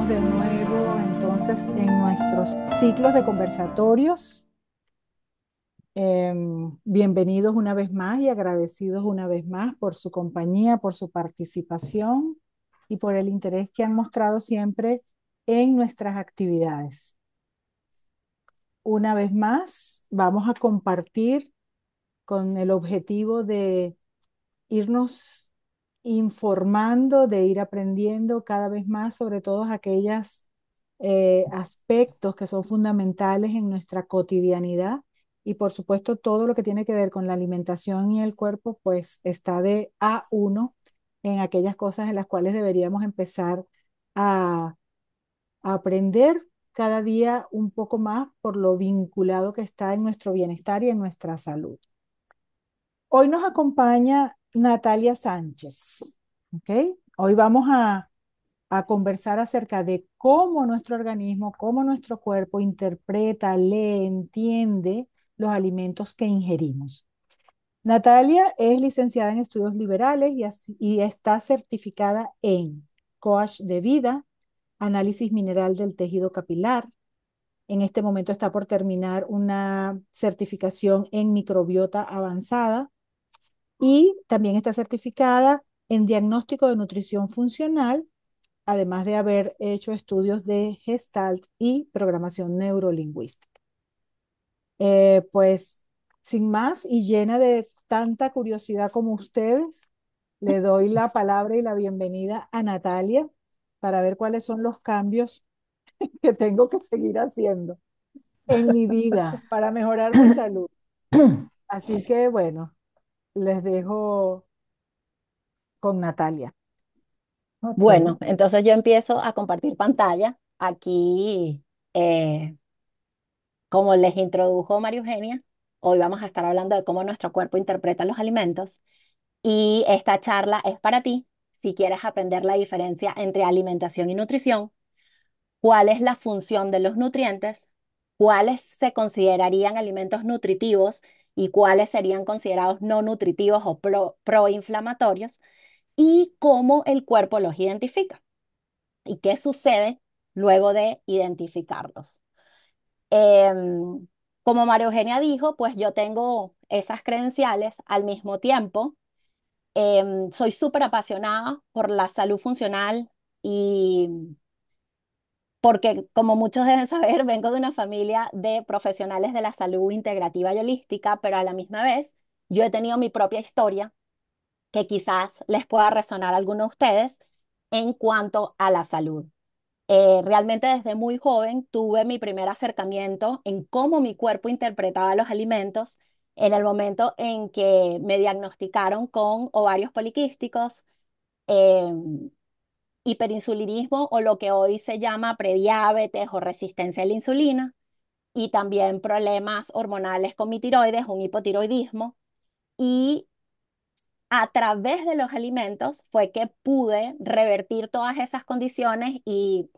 estamos de nuevo entonces en nuestros ciclos de conversatorios. Bienvenidos una vez más y agradecidos una vez más por su compañía, por su participación y por el interés que han mostrado siempre en nuestras actividades. Una vez más, vamos a compartir con el objetivo de irnos informando, de ir aprendiendo cada vez más sobre todos aquellos aspectos que son fundamentales en nuestra cotidianidad. Y por supuesto, todo lo que tiene que ver con la alimentación y el cuerpo, pues está de A1 en aquellas cosas en las cuales deberíamos empezar a aprender cada día un poco más por lo vinculado que está en nuestro bienestar y en nuestra salud. Hoy nos acompaña Natalia Sánchez, ¿ok? Hoy vamos a conversar acerca de cómo nuestro organismo, cómo nuestro cuerpo interpreta, lee, entiende los alimentos que ingerimos. Natalia es licenciada en estudios liberales y está certificada en coach de vida, análisis mineral del tejido capilar. En este momento está por terminar una certificación en microbiota avanzada y también está certificada en diagnóstico de nutrición funcional, además de haber hecho estudios de Gestalt y programación neurolingüística. Pues sin más y llena de tanta curiosidad como ustedes, le doy la palabra y la bienvenida a Natalia para ver cuáles son los cambios que tengo que seguir haciendo en mi vida para mejorar mi salud. Así que bueno, les dejo con Natalia. Ok. Bueno, entonces yo empiezo a compartir pantalla. Aquí, como les introdujo María Eugenia, hoy vamos a estar hablando de cómo nuestro cuerpo interpreta los alimentos. Y esta charla es para ti, si quieres aprender la diferencia entre alimentación y nutrición, cuál es la función de los nutrientes, cuáles se considerarían alimentos nutritivos y cuáles serían considerados no nutritivos o proinflamatorios, y cómo el cuerpo los identifica. ¿Y qué sucede luego de identificarlos? Em, Como María Eugenia dijo, pues yo tengo esas credenciales al mismo tiempo. Soy súper apasionada por la salud funcional y porque, como muchos deben saber, vengo de una familia de profesionales de la salud integrativa y holística, pero a la misma vez yo he tenido mi propia historia que quizás les pueda resonar a algunos de ustedes en cuanto a la salud. Realmente desde muy joven tuve mi primer acercamiento en cómo mi cuerpo interpretaba los alimentos en el momento en que me diagnosticaron con ovarios poliquísticos, eh, hiperinsulinismo o lo que hoy se llama prediabetes o resistencia a la insulina, y también problemas hormonales con mi tiroides, un hipotiroidismo. Y a través de los alimentos fue que pude revertir todas esas condiciones, y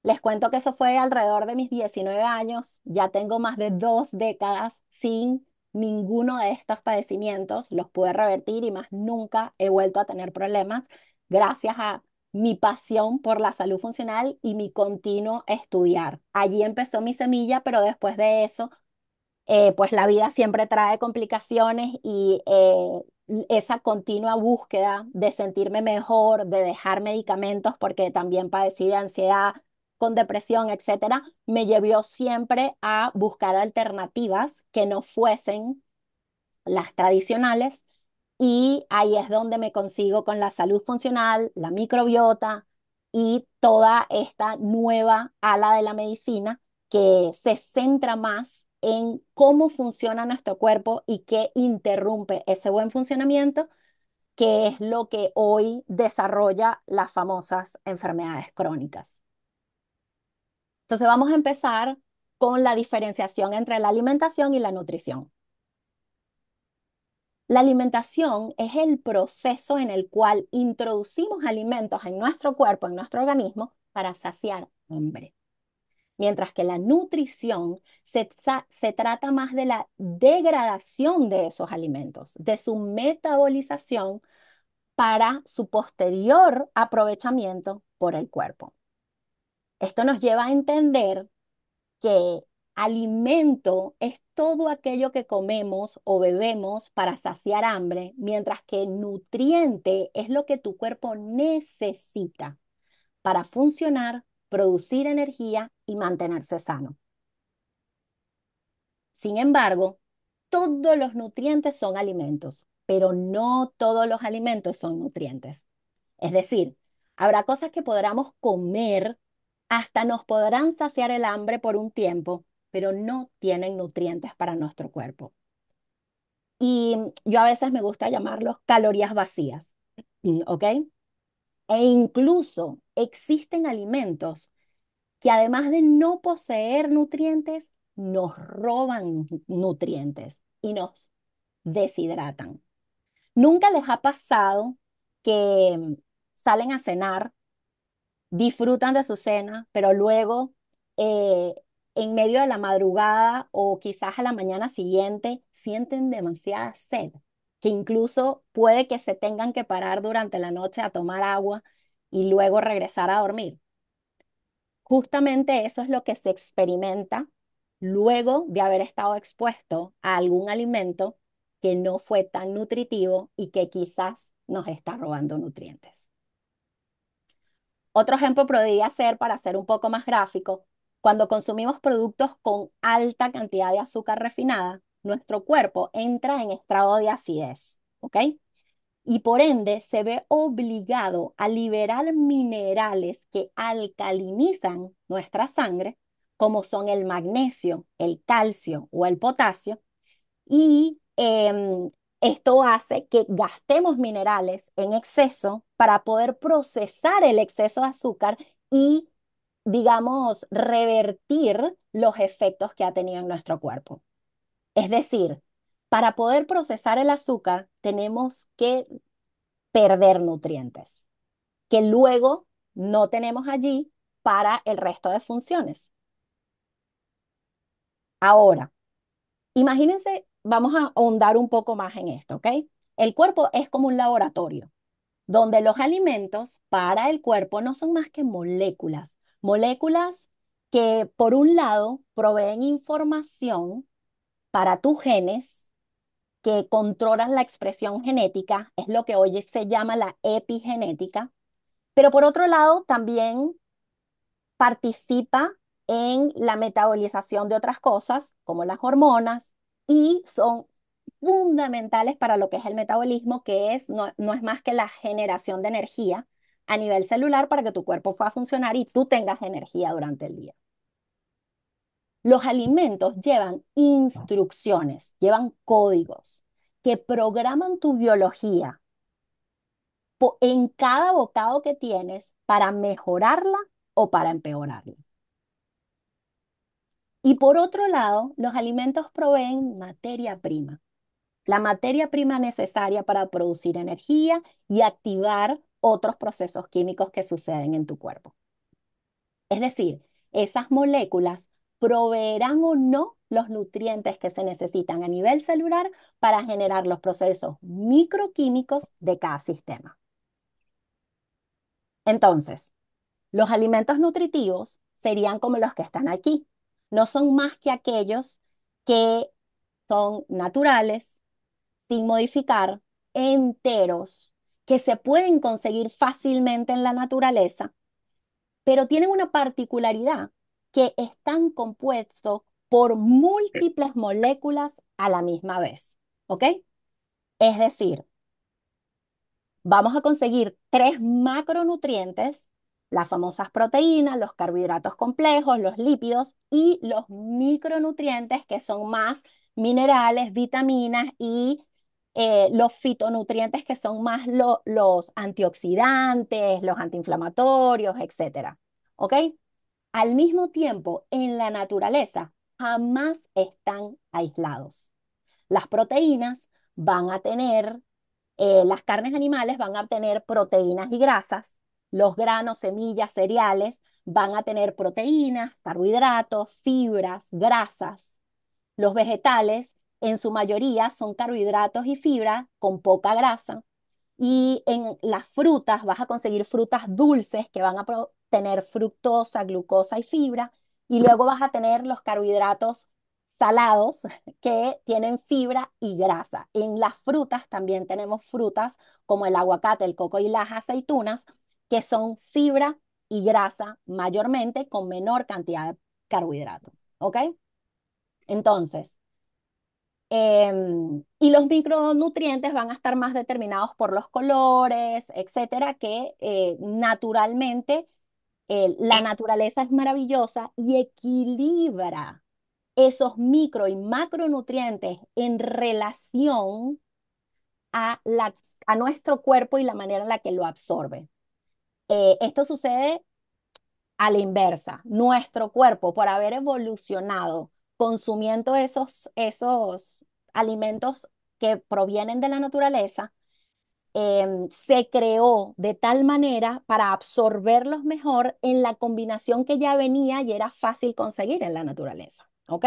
les cuento que eso fue alrededor de mis 19 años. Ya tengo más de 2 décadas sin ninguno de estos padecimientos. Los pude revertir y más nunca he vuelto a tener problemas gracias a mi pasión por la salud funcional y mi continuo estudiar. Allí empezó mi semilla, pero después de eso pues la vida siempre trae complicaciones, y esa continua búsqueda de sentirme mejor, de dejar medicamentos, porque también padecí de ansiedad con depresión, etcétera, me llevó siempre a buscar alternativas que no fuesen las tradicionales, y ahí es donde me consigo con la salud funcional, la microbiota y toda esta nueva ala de la medicina que se centra más en cómo funciona nuestro cuerpo y qué interrumpe ese buen funcionamiento, que es lo que hoy desarrolla las famosas enfermedades crónicas. Entonces vamos a empezar con la diferenciación entre la alimentación y la nutrición. La alimentación es el proceso en el cual introducimos alimentos en nuestro cuerpo, en nuestro organismo, para saciar hambre. Mientras que la nutrición se trata más de la degradación de esos alimentos, de su metabolización para su posterior aprovechamiento por el cuerpo. Esto nos lleva a entender que alimento es todo aquello que comemos o bebemos para saciar hambre, mientras que nutriente es lo que tu cuerpo necesita para funcionar, producir energía y mantenerse sano. Sin embargo, todos los nutrientes son alimentos, pero no todos los alimentos son nutrientes. Es decir, habrá cosas que podamos comer, hasta nos podrán saciar el hambre por un tiempo, pero no tienen nutrientes para nuestro cuerpo. Y yo a veces me gusta llamarlos calorías vacías, ¿ok? E incluso existen alimentos que además de no poseer nutrientes, nos roban nutrientes y nos deshidratan. ¿Nunca les ha pasado que salen a cenar, disfrutan de su cena, pero luego eh, en medio de la madrugada o quizás a la mañana siguiente sienten demasiada sed, que incluso puede que se tengan que parar durante la noche a tomar agua y luego regresar a dormir? Justamente eso es lo que se experimenta luego de haber estado expuesto a algún alimento que no fue tan nutritivo y que quizás nos está robando nutrientes. Otro ejemplo podría ser, para ser un poco más gráfico, cuando consumimos productos con alta cantidad de azúcar refinada, nuestro cuerpo entra en estado de acidez, ¿ok? Y por ende se ve obligado a liberar minerales que alcalinizan nuestra sangre, como son el magnesio, el calcio o el potasio, y esto hace que gastemos minerales en exceso para poder procesar el exceso de azúcar y, digamos, revertir los efectos que ha tenido en nuestro cuerpo. Es decir, para poder procesar el azúcar tenemos que perder nutrientes que luego no tenemos allí para el resto de funciones. Ahora, imagínense, vamos a ahondar un poco más en esto, ¿ok? El cuerpo es como un laboratorio, donde los alimentos para el cuerpo no son más que moléculas, moléculas que por un lado proveen información para tus genes, que controlan la expresión genética, es lo que hoy se llama la epigenética, pero por otro lado también participa en la metabolización de otras cosas, como las hormonas, y son fundamentales para lo que es el metabolismo, que es, no es más que la generación de energía a nivel celular para que tu cuerpo pueda funcionar y tú tengas energía durante el día. Los alimentos llevan instrucciones, llevan códigos que programan tu biología en cada bocado que tienes para mejorarla o para empeorarla. Y por otro lado, los alimentos proveen materia prima, la materia prima necesaria para producir energía y activar otros procesos químicos que suceden en tu cuerpo. Es decir, esas moléculas proveerán o no los nutrientes que se necesitan a nivel celular para generar los procesos microquímicos de cada sistema. Entonces, los alimentos nutritivos serían como los que están aquí. No son más que aquellos que son naturales, sin modificar, enteros, que se pueden conseguir fácilmente en la naturaleza, pero tienen una particularidad, que están compuestos por múltiples moléculas a la misma vez. ¿Ok? Es decir, vamos a conseguir tres macronutrientes, las famosas proteínas, los carbohidratos complejos, los lípidos y los micronutrientes que son más minerales, vitaminas y los fitonutrientes que son más los antioxidantes, los antiinflamatorios, etcétera. ¿Ok? Al mismo tiempo, en la naturaleza jamás están aislados. Las proteínas van a tener las carnes animales van a tener proteínas y grasas, los granos, semillas, cereales van a tener proteínas, carbohidratos, fibras, grasas. Los vegetales, en su mayoría, son carbohidratos y fibra con poca grasa. Y en las frutas vas a conseguir frutas dulces que van a tener fructosa, glucosa y fibra, y luego vas a tener los carbohidratos salados que tienen fibra y grasa. En las frutas también tenemos frutas como el aguacate, el coco y las aceitunas, que son fibra y grasa mayormente con menor cantidad de carbohidratos. ¿Ok? Entonces, y los micronutrientes van a estar más determinados por los colores, etcétera, que naturalmente la naturaleza es maravillosa y equilibra esos micro y macronutrientes en relación a, a nuestro cuerpo y la manera en la que lo absorbe. Esto sucede a la inversa. Nuestro cuerpo, por haber evolucionado consumiendo esos alimentos que provienen de la naturaleza, se creó de tal manera para absorberlos mejor en la combinación que ya venía y era fácil conseguir en la naturaleza. ¿Ok?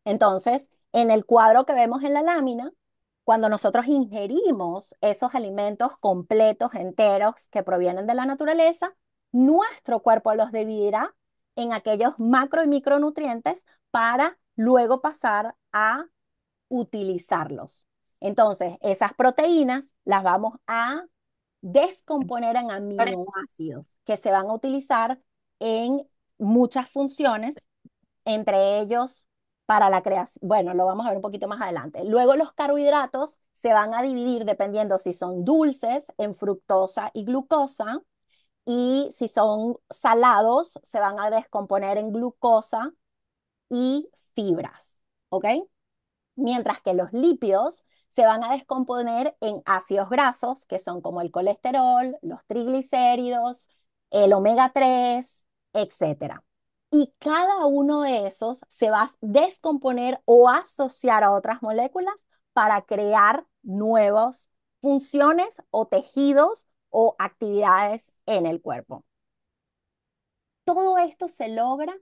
Entonces, en el cuadro que vemos en la lámina, cuando nosotros ingerimos esos alimentos completos, enteros, que provienen de la naturaleza, nuestro cuerpo los dividirá en aquellos macro y micronutrientes para luego pasar a utilizarlos. Entonces, esas proteínas las vamos a descomponer en aminoácidos que se van a utilizar en muchas funciones, entre ellos para la creación, bueno, lo vamos a ver un poquito más adelante. Luego los carbohidratos se van a dividir dependiendo si son dulces en fructosa y glucosa, y si son salados se van a descomponer en glucosa y fibras, ¿ok? Mientras que los lípidos se van a descomponer en ácidos grasos, que son como el colesterol, los triglicéridos, el omega 3, etcétera. Y cada uno de esos se va a descomponer o asociar a otras moléculas para crear nuevas funciones o tejidos o actividades en el cuerpo. Todo esto se logra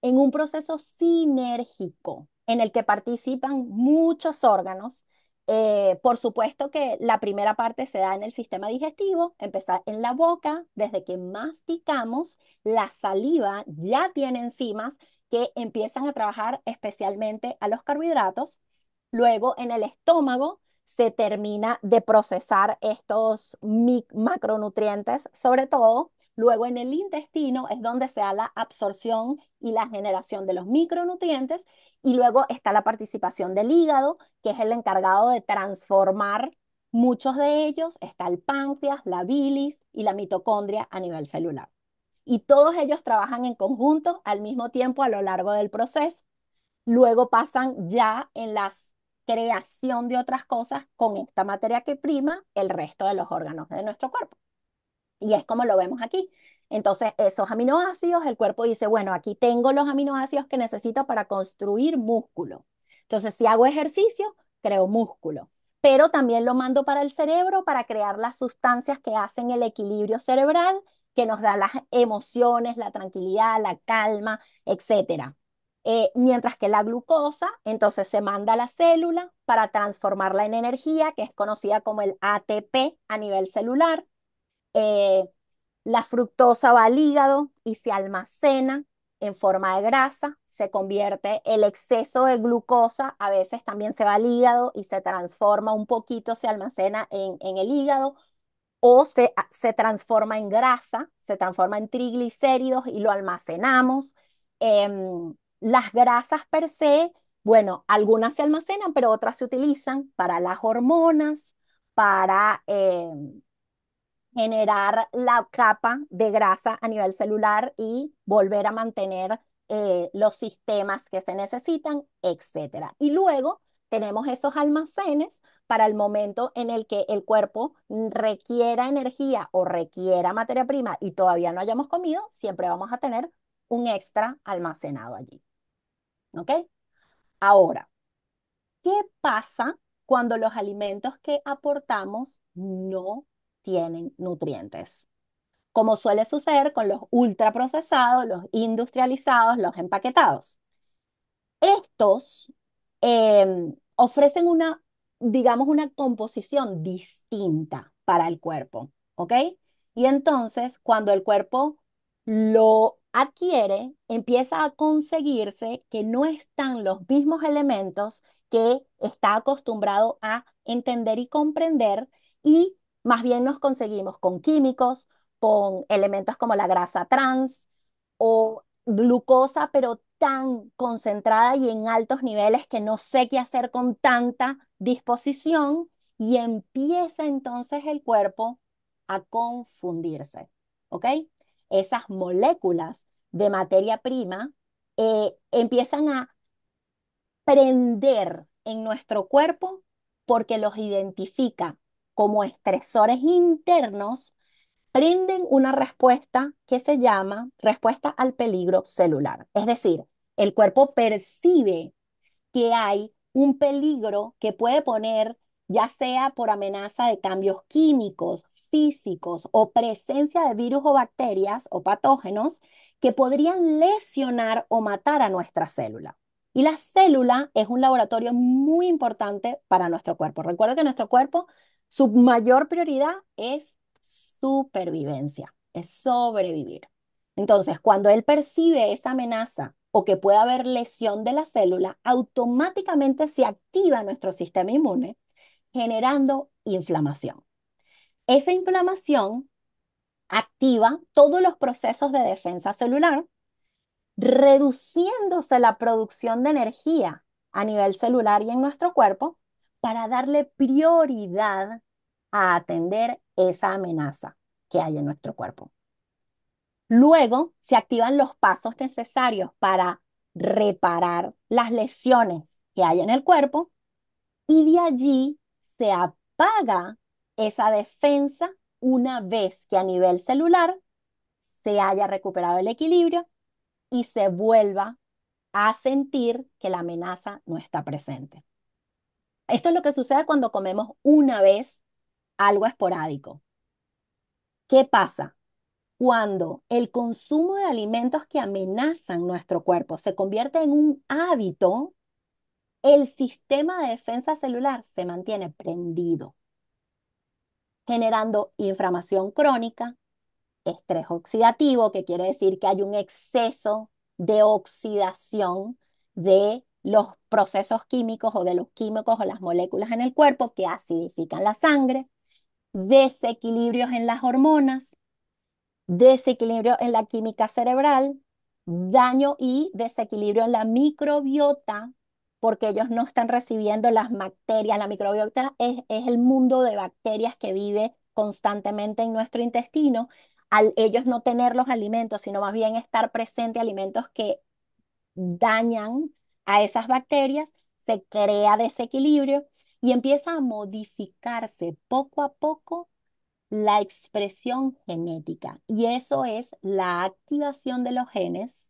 en un proceso sinérgico en el que participan muchos órganos. Por supuesto que la primera parte se da en el sistema digestivo, empezar en la boca, desde que masticamos, la saliva ya tiene enzimas que empiezan a trabajar especialmente a los carbohidratos. Luego en el estómago se termina de procesar estos macronutrientes, sobre todo. Luego en el intestino es donde se da la absorción y la generación de los micronutrientes, y luego está la participación del hígado, que es el encargado de transformar muchos de ellos. Está el páncreas, la bilis y la mitocondria a nivel celular. Y todos ellos trabajan en conjunto al mismo tiempo a lo largo del proceso. Luego pasan ya en la creación de otras cosas con esta materia que prima el resto de los órganos de nuestro cuerpo. Y es como lo vemos aquí. Entonces, esos aminoácidos, el cuerpo dice, bueno, aquí tengo los aminoácidos que necesito para construir músculo. Entonces, si hago ejercicio, creo músculo. Pero también lo mando para el cerebro para crear las sustancias que hacen el equilibrio cerebral, que nos da las emociones, la tranquilidad, la calma, etcétera. Mientras que la glucosa, entonces se manda a la célula para transformarla en energía, que es conocida como el ATP a nivel celular. eh, la fructosa va al hígado y se almacena en forma de grasa, se convierte el exceso de glucosa, a veces también se va al hígado y se transforma un poquito, se almacena en el hígado, o se transforma en grasa, se transforma en triglicéridos y lo almacenamos. Las grasas per se, bueno, algunas se almacenan, pero otras se utilizan para las hormonas, para generar la capa de grasa a nivel celular y volver a mantener los sistemas que se necesitan, etcétera. Y luego tenemos esos almacenes para el momento en el que el cuerpo requiera energía o requiera materia prima y todavía no hayamos comido, siempre vamos a tener un extra almacenado allí. ¿Ok? Ahora, ¿qué pasa cuando los alimentos que aportamos no tienen nutrientes? Como suele suceder con los ultraprocesados, los industrializados, los empaquetados. Estos ofrecen una, digamos, una composición distinta para el cuerpo, ¿ok? Y entonces, cuando el cuerpo lo adquiere, empieza a conseguirse que no están los mismos elementos que está acostumbrado a entender y comprender, y más bien nos conseguimos con químicos, con elementos como la grasa trans o glucosa, pero tan concentrada y en altos niveles que no sé qué hacer con tanta disposición, y empieza entonces el cuerpo a confundirse, ¿ok? Esas moléculas de materia prima empiezan a prender en nuestro cuerpo porque los identifica como estresores internos, prenden una respuesta que se llama respuesta al peligro celular. Es decir, el cuerpo percibe que hay un peligro que puede poner, ya sea por amenaza de cambios químicos, físicos o presencia de virus o bacterias o patógenos que podrían lesionar o matar a nuestra célula. Y la célula es un laboratorio muy importante para nuestro cuerpo. Recuerda que nuestro cuerpo, su mayor prioridad es supervivencia, es sobrevivir. Entonces, cuando él percibe esa amenaza o que puede haber lesión de la célula, automáticamente se activa nuestro sistema inmune generando inflamación. Esa inflamación activa todos los procesos de defensa celular, reduciéndose la producción de energía a nivel celular y en nuestro cuerpo para darle prioridad a atender esa amenaza que hay en nuestro cuerpo. Luego se activan los pasos necesarios para reparar las lesiones que hay en el cuerpo, y de allí se apaga esa defensa una vez que a nivel celular se haya recuperado el equilibrio y se vuelva a sentir que la amenaza no está presente. Esto es lo que sucede cuando comemos una vez algo esporádico. ¿Qué pasa? Cuando el consumo de alimentos que amenazan nuestro cuerpo se convierte en un hábito, el sistema de defensa celular se mantiene prendido, generando inflamación crónica, estrés oxidativo, que quiere decir que hay un exceso de oxidación de los procesos químicos o de los químicos o las moléculas en el cuerpo que acidifican la sangre, desequilibrios en las hormonas, desequilibrio en la química cerebral, daño y desequilibrio en la microbiota, porque ellos no están recibiendo las bacterias. La microbiota es el mundo de bacterias que vive constantemente en nuestro intestino. Al ellos no tener los alimentos, sino más bien estar presente alimentos que dañan a esas bacterias, se crea desequilibrio y empieza a modificarse poco a poco la expresión genética. Y eso es la activación de los genes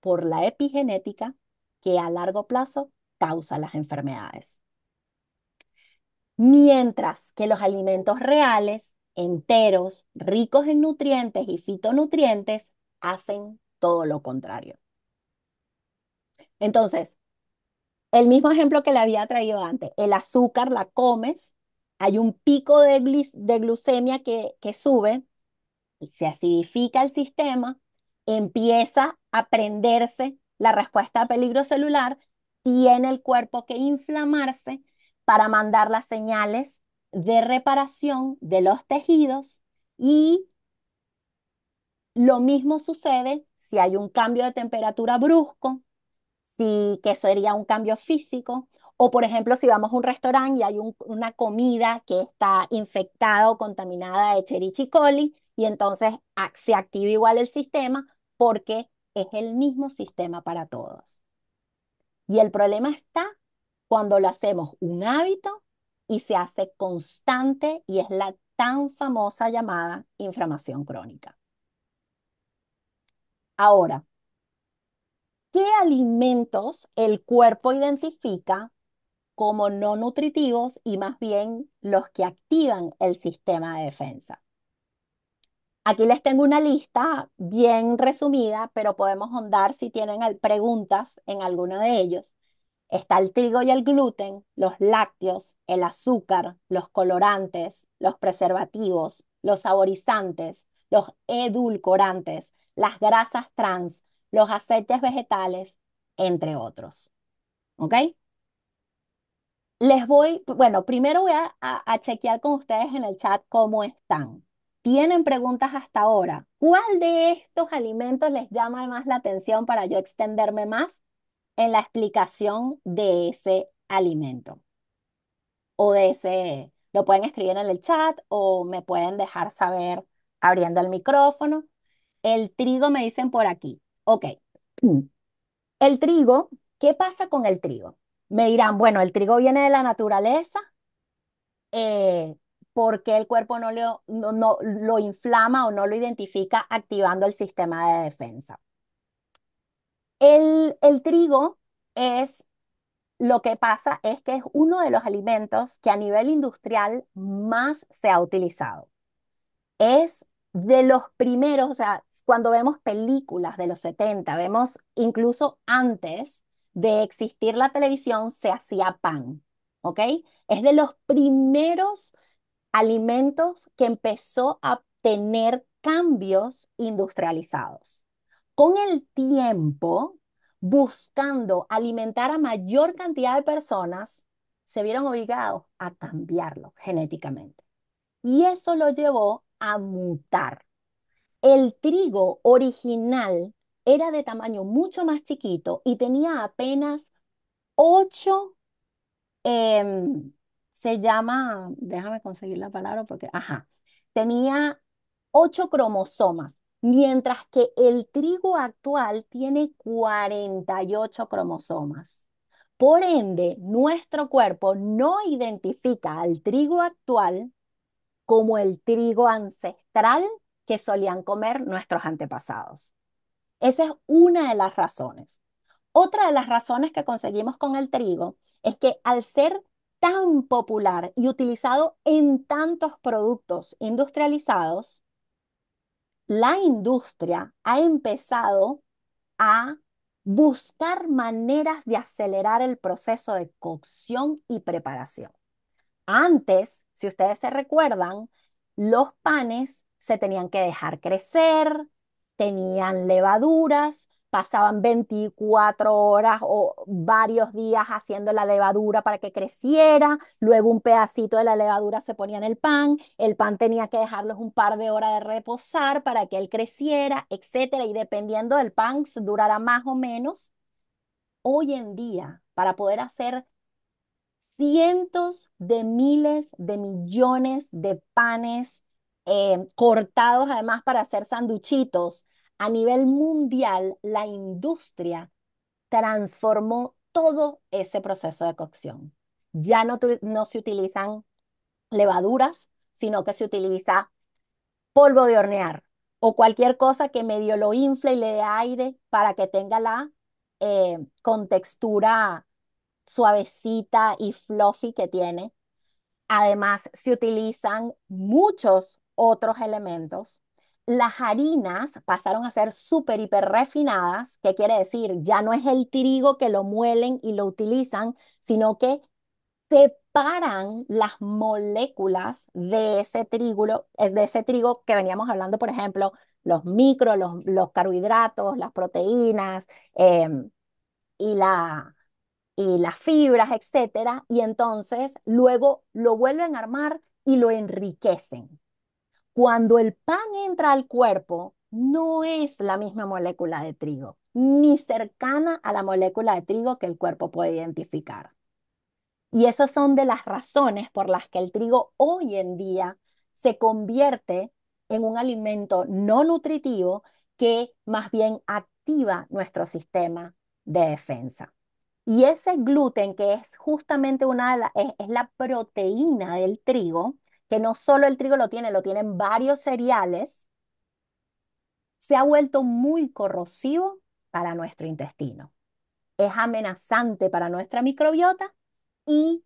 por la epigenética que a largo plazo causa las enfermedades. Mientras que los alimentos reales, enteros, ricos en nutrientes y fitonutrientes, hacen todo lo contrario. Entonces, el mismo ejemplo que le había traído antes, el azúcar la comes, hay un pico de glucemia que sube, se acidifica el sistema, empieza a prenderse la respuesta a peligro celular, tiene el cuerpo que inflamarse para mandar las señales de reparación de los tejidos, y lo mismo sucede si hay un cambio de temperatura brusco, si que sería un cambio físico, o por ejemplo si vamos a un restaurante y hay una comida que está infectada o contaminada de Escherichia coli, y entonces se activa igual el sistema porque es el mismo sistema para todos. Y el problema está cuando lo hacemos un hábito y se hace constante, y es la tan famosa llamada inflamación crónica. Ahora, ¿qué alimentos el cuerpo identifica como no nutritivos y más bien los que activan el sistema de defensa? Aquí les tengo una lista bien resumida, pero podemos ahondar si tienen preguntas en alguno de ellos. Está el trigo y el gluten, los lácteos, el azúcar, los colorantes, los preservativos, los saborizantes, los edulcorantes, las grasas trans, los aceites vegetales, entre otros. ¿Ok? Bueno, primero voy a chequear con ustedes en el chat cómo están. ¿Tienen preguntas hasta ahora? ¿Cuál de estos alimentos les llama más la atención para yo extenderme más en la explicación de ese alimento? O de ese, lo pueden escribir en el chat o me pueden dejar saber abriendo el micrófono. El trigo me dicen por aquí. Ok. El trigo, ¿qué pasa con el trigo? Me dirán, bueno, el trigo viene de la naturaleza, eh, ¿por qué el cuerpo no lo inflama o no lo identifica activando el sistema de defensa? El trigo es, lo que pasa es que es uno de los alimentos que a nivel industrial más se ha utilizado. Es de los primeros, o sea, cuando vemos películas de los 70, vemos incluso antes de existir la televisión, se hacía pan, ¿ok? Es de los primeros alimentos que empezó a tener cambios industrializados. Con el tiempo, buscando alimentar a mayor cantidad de personas, se vieron obligados a cambiarlo genéticamente. Y eso lo llevó a mutar. El trigo original era de tamaño mucho más chiquito y tenía apenas 8, em, se llama, déjame conseguir la palabra porque, ajá, tenía 8 cromosomas, mientras que el trigo actual tiene 48 cromosomas. Por ende, nuestro cuerpo no identifica al trigo actual como el trigo ancestral que solían comer nuestros antepasados. Esa es una de las razones. Otra de las razones que conseguimos con el trigo es que al ser tan popular y utilizado en tantos productos industrializados, la industria ha empezado a buscar maneras de acelerar el proceso de cocción y preparación. Antes, si ustedes se recuerdan, los panes se tenían que dejar crecer, tenían levaduras, pasaban 24 horas o varios días haciendo la levadura para que creciera, luego un pedacito de la levadura se ponía en el pan tenía que dejarlos un par de horas de reposar para que él creciera, etcétera, y dependiendo del pan, durará más o menos. Hoy en día, para poder hacer cientos de miles de millones de panes cortados además para hacer sanduchitos. A nivel mundial, la industria transformó todo ese proceso de cocción. Ya no se utilizan levaduras, sino que se utiliza polvo de hornear o cualquier cosa que medio lo infle y le dé aire para que tenga la contextura suavecita y fluffy que tiene. Además, se utilizan muchos otros elementos. Las harinas pasaron a ser súper, hiper refinadas. ¿Qué quiere decir? Ya no es el trigo que lo muelen y lo utilizan, sino que separan las moléculas de ese trigo que veníamos hablando, por ejemplo, los carbohidratos, las proteínas y y las fibras, etcétera, y entonces luego lo vuelven a armar y lo enriquecen. Cuando el pan entra al cuerpo, no es la misma molécula de trigo, ni cercana a la molécula de trigo que el cuerpo puede identificar. Y esas son de las razones por las que el trigo hoy en día se convierte en un alimento no nutritivo que más bien activa nuestro sistema de defensa. Y ese gluten, que es justamente es la proteína del trigo, que no solo el trigo lo tienen varios cereales, se ha vuelto muy corrosivo para nuestro intestino. Es amenazante para nuestra microbiota y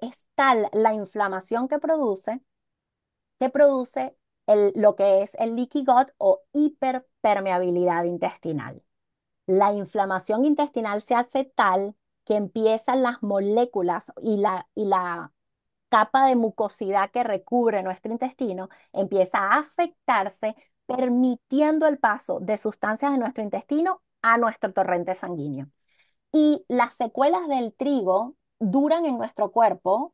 es tal la inflamación que produce lo que es el leaky gut o hiperpermeabilidad intestinal. La inflamación intestinal se hace tal que empiezan las moléculas y la capa de mucosidad que recubre nuestro intestino empieza a afectarse, permitiendo el paso de sustancias de nuestro intestino a nuestro torrente sanguíneo. Y las secuelas del trigo duran en nuestro cuerpo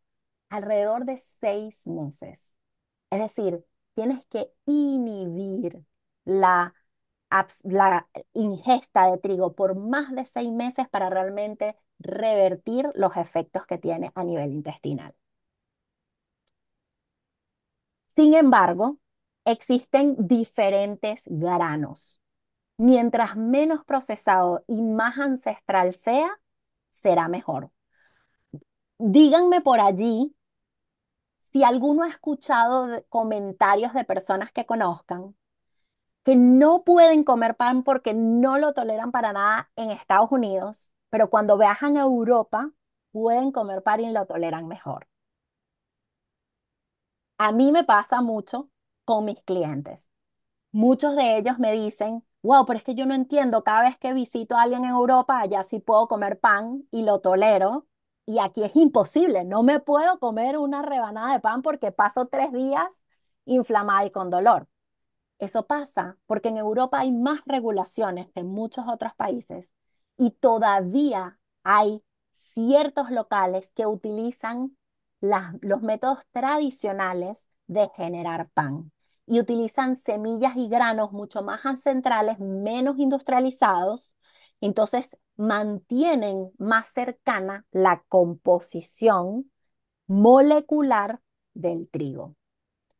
alrededor de 6 meses. Es decir, tienes que inhibir la, la ingesta de trigo por más de 6 meses para realmente revertir los efectos que tiene a nivel intestinal. Sin embargo, existen diferentes granos. Mientras menos procesado y más ancestral sea, será mejor. Díganme por allí si alguno ha escuchado comentarios de personas que conozcan que no pueden comer pan porque no lo toleran para nada en Estados Unidos, pero cuando viajan a Europa pueden comer pan y lo toleran mejor. A mí me pasa mucho con mis clientes. Muchos de ellos me dicen, wow, pero es que yo no entiendo, cada vez que visito a alguien en Europa, allá sí puedo comer pan y lo tolero, y aquí es imposible, no me puedo comer una rebanada de pan porque paso 3 días inflamada y con dolor. Eso pasa porque en Europa hay más regulaciones que en muchos otros países y todavía hay ciertos locales que utilizan los métodos tradicionales de generar pan y utilizan semillas y granos mucho más ancestrales, menos industrializados. Entonces mantienen más cercana la composición molecular del trigo.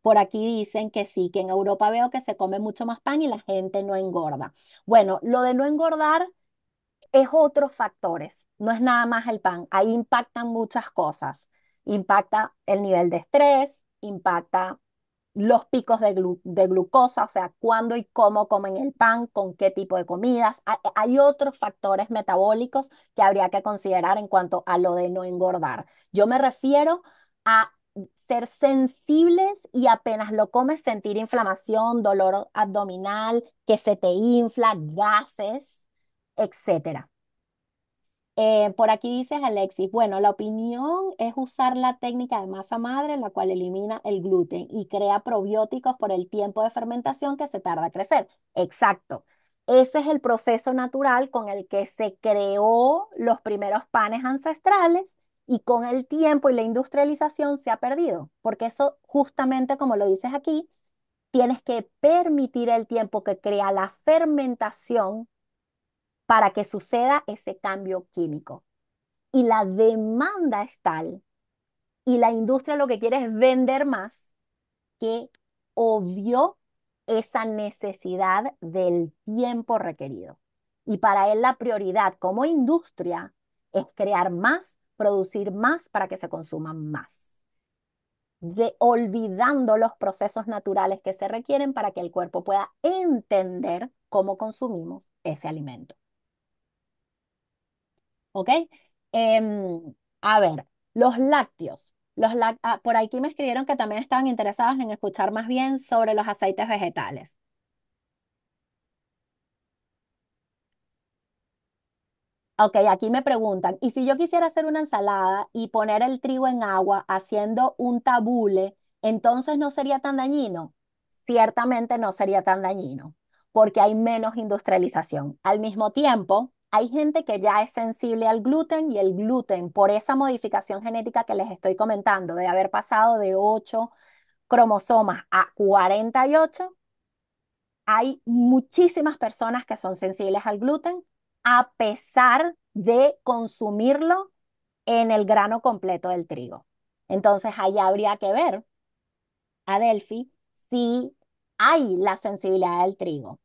Por aquí dicen que sí, que en Europa veo que se come mucho más pan y la gente no engorda. Bueno, lo de no engordar es otros factores, no es nada más el pan. Ahí impactan muchas cosas. Impacta el nivel de estrés, impacta los picos de glucosa, o sea, cuándo y cómo comen el pan, con qué tipo de comidas. Hay otros factores metabólicos que habría que considerar en cuanto a lo de no engordar. Yo me refiero a ser sensibles y apenas lo comes sentir inflamación, dolor abdominal, que se te infla, gases, etcétera. Por aquí dices Alexis, bueno, la opinión es usar la técnica de masa madre, la cual elimina el gluten y crea probióticos por el tiempo de fermentación que se tarda a crecer. Exacto. Ese es el proceso natural con el que se creó los primeros panes ancestrales y con el tiempo y la industrialización se ha perdido, porque eso justamente como lo dices aquí, tienes que permitir el tiempo que crea la fermentación para que suceda ese cambio químico. Y la demanda es tal y la industria lo que quiere es vender más que obvió esa necesidad del tiempo requerido. Y para él la prioridad como industria es crear más, producir más para que se consuman más, olvidando los procesos naturales que se requieren para que el cuerpo pueda entender cómo consumimos ese alimento. ¿Ok? A ver, los lácteos. Por aquí me escribieron que también estaban interesados en escuchar más bien sobre los aceites vegetales. Ok, aquí me preguntan, ¿y si yo quisiera hacer una ensalada y poner el trigo en agua haciendo un tabule, entonces no sería tan dañino? Ciertamente no sería tan dañino, porque hay menos industrialización. Al mismo tiempo, hay gente que ya es sensible al gluten y el gluten, por esa modificación genética que les estoy comentando, de haber pasado de 8 cromosomas a 48, hay muchísimas personas que son sensibles al gluten a pesar de consumirlo en el grano completo del trigo. Entonces, ahí habría que ver, Adelphi, si hay la sensibilidad del trigo.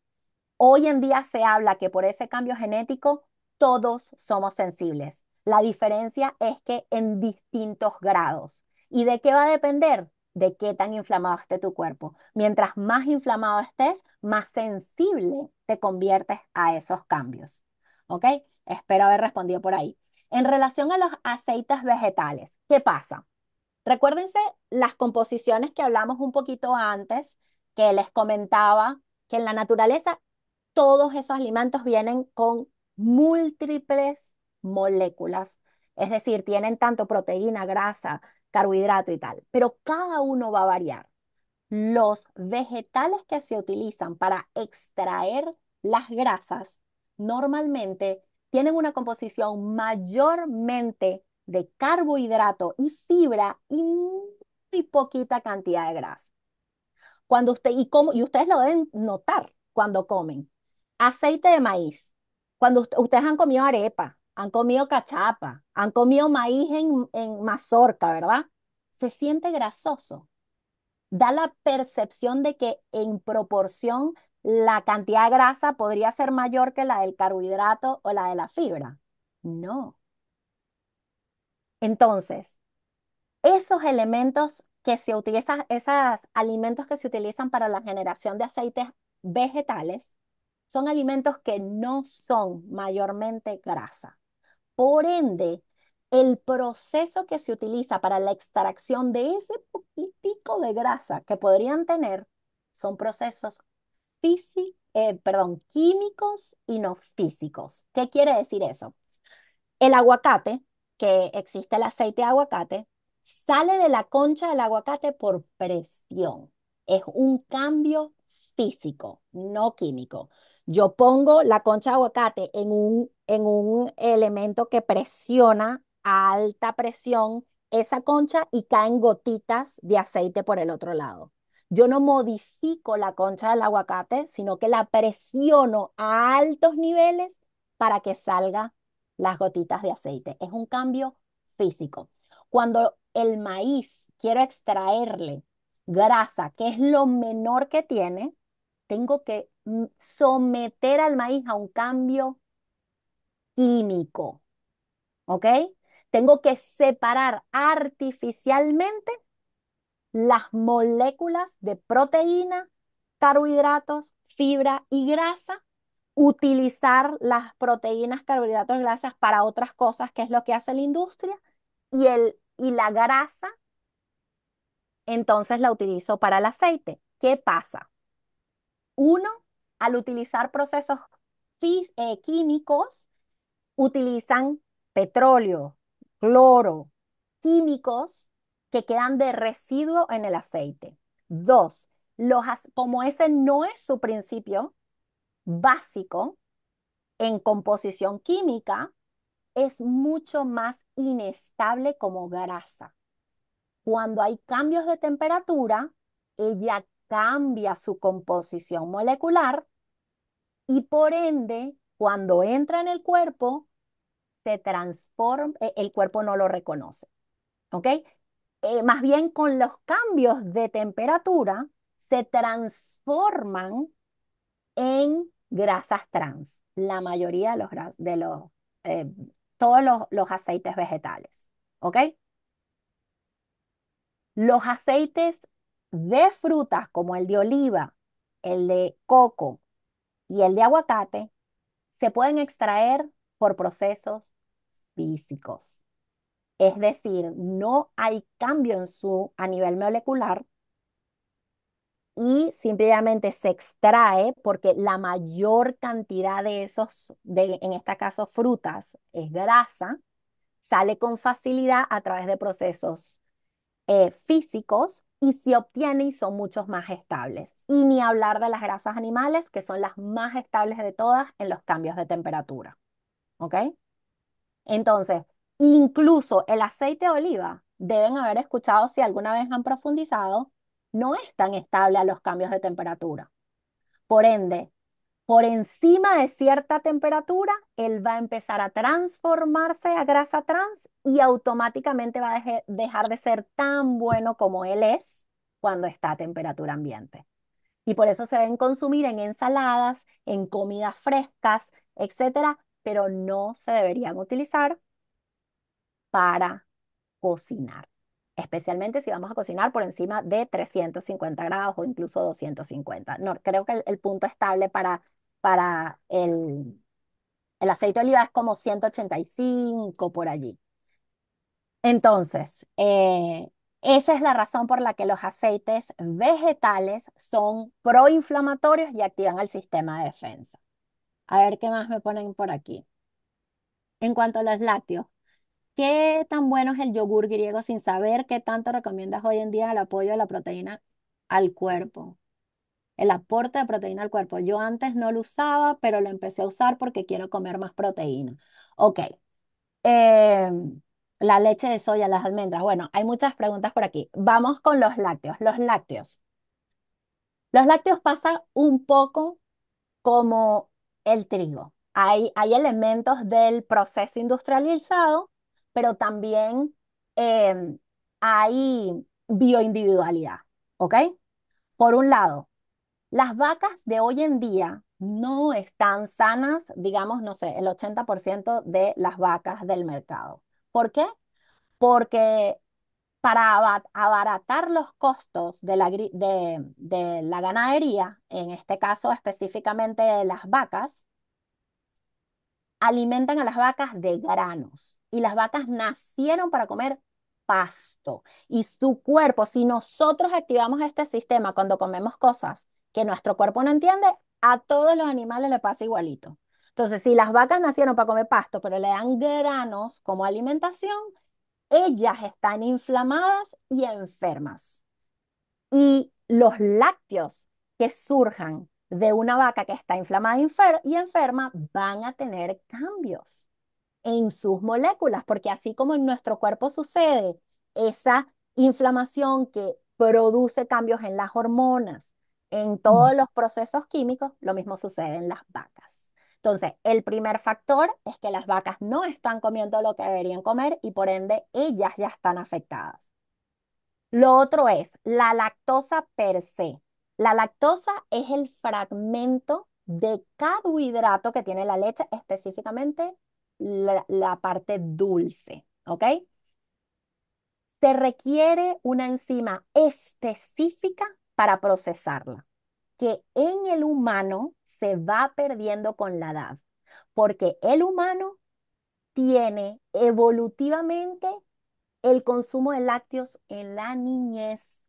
Hoy en día se habla que por ese cambio genético todos somos sensibles. La diferencia es que en distintos grados. ¿Y de qué va a depender? De qué tan inflamado esté tu cuerpo. Mientras más inflamado estés, más sensible te conviertes a esos cambios. ¿Ok? Espero haber respondido por ahí. En relación a los aceites vegetales, ¿qué pasa? Recuérdense las composiciones que hablamos un poquito antes, que les comentaba que en la naturaleza todos esos alimentos vienen con múltiples moléculas, es decir, tienen tanto proteína, grasa, carbohidrato y tal, pero cada uno va a variar. Los vegetales que se utilizan para extraer las grasas normalmente tienen una composición mayormente de carbohidrato y fibra y muy poquita cantidad de grasa. Y ustedes lo deben notar cuando comen. Aceite de maíz. Cuando ustedes han comido arepa, han comido cachapa, han comido maíz en mazorca, ¿verdad? Se siente grasoso. Da la percepción de que en proporción la cantidad de grasa podría ser mayor que la del carbohidrato o la de la fibra. No. Entonces, esos elementos que se utilizan, esos alimentos que se utilizan para la generación de aceites vegetales, son alimentos que no son mayormente grasa. Por ende, el proceso que se utiliza para la extracción de ese poquitico de grasa que podrían tener son procesos químicos y no físicos. ¿Qué quiere decir eso? El aguacate, que existe el aceite de aguacate, sale de la concha del aguacate por presión. Es un cambio físico, no químico. Yo pongo la concha de aguacate en un elemento que presiona a alta presión esa concha y caen gotitas de aceite por el otro lado. Yo no modifico la concha del aguacate, sino que la presiono a altos niveles para que salga las gotitas de aceite. Es un cambio físico. Cuando el maíz quiero extraerle grasa, que es lo menor que tiene, tengo que someter al maíz a un cambio químico, ¿ok? Tengo que separar artificialmente las moléculas de proteína, carbohidratos, fibra y grasa, utilizar las proteínas, carbohidratos, grasas para otras cosas, que es lo que hace la industria, y la grasa, entonces la utilizo para el aceite. ¿Qué pasa? Uno, al utilizar procesos químicos, utilizan petróleo, cloro, químicos que quedan de residuo en el aceite. Dos, como ese no es su principio básico en composición química, es mucho más inestable como grasa. Cuando hay cambios de temperatura, ella cambia su composición molecular y por ende, cuando entra en el cuerpo, se transforma, el cuerpo no lo reconoce, ¿ok? Más bien con los cambios de temperatura se transforman en grasas trans, la mayoría eh, todos los aceites vegetales, ¿ok? Los aceites de frutas como el de oliva, el de coco y el de aguacate se pueden extraer por procesos físicos. Es decir, no hay cambio a nivel molecular y simplemente se extrae porque la mayor cantidad de en este caso frutas, es grasa, sale con facilidad a través de procesos físicos y se obtiene y son muchos más estables. Y ni hablar de las grasas animales, que son las más estables de todas en los cambios de temperatura. ¿Ok? Entonces, incluso el aceite de oliva, deben haber escuchado si alguna vez han profundizado, no es tan estable a los cambios de temperatura. Por ende, por encima de cierta temperatura, él va a empezar a transformarse a grasa trans y automáticamente va a dejar de ser tan bueno como él es cuando está a temperatura ambiente. Y por eso se deben consumir en ensaladas, en comidas frescas, etcétera, pero no se deberían utilizar para cocinar, especialmente si vamos a cocinar por encima de 350 grados o incluso 250. No, creo que el punto estable para el aceite de oliva es como 185 por allí. Entonces, esa es la razón por la que los aceites vegetales son proinflamatorios y activan el sistema de defensa. A ver qué más me ponen por aquí. En cuanto a los lácteos, ¿Qué tan bueno es el yogur griego sin saber qué tanto recomiendas hoy en día el apoyo de la proteína al cuerpo? El aporte de proteína al cuerpo. Yo antes no lo usaba, pero lo empecé a usar porque quiero comer más proteína. Ok. eh, la leche de soya, las almendras. Bueno, hay muchas preguntas por aquí. Vamos con los lácteos. Los lácteos. Los lácteos pasan un poco como el trigo. Hay elementos del proceso industrializado, pero también eh, hay bioindividualidad, ¿ok? Por un lado, las vacas de hoy en día no están sanas, digamos, no sé, el 80% de las vacas del mercado. ¿Por qué? Porque para abaratar los costos de la ganadería, en este caso específicamente de las vacas, alimentan a las vacas de granos y las vacas nacieron para comer pasto y su cuerpo, si nosotros activamos este sistema cuando comemos cosas que nuestro cuerpo no entiende, a todos los animales le pasa igualito. Entonces, si las vacas nacieron para comer pasto, pero le dan granos como alimentación, ellas están inflamadas y enfermas. Y los lácteos que surjan de una vaca que está inflamada y enferma van a tener cambios en sus moléculas, porque así como en nuestro cuerpo sucede esa inflamación que produce cambios en las hormonas, en Mm. todos los procesos químicos, lo mismo sucede en las vacas. Entonces, el primer factor es que las vacas no están comiendo lo que deberían comer y por ende ellas ya están afectadas. Lo otro es la lactosa per se. La lactosa es el fragmento de carbohidrato que tiene la leche, específicamente la parte dulce, ¿ok? Se requiere una enzima específica para procesarla, que en el humano se va perdiendo con la edad, porque el humano tiene evolutivamente el consumo de lácteos en la niñez,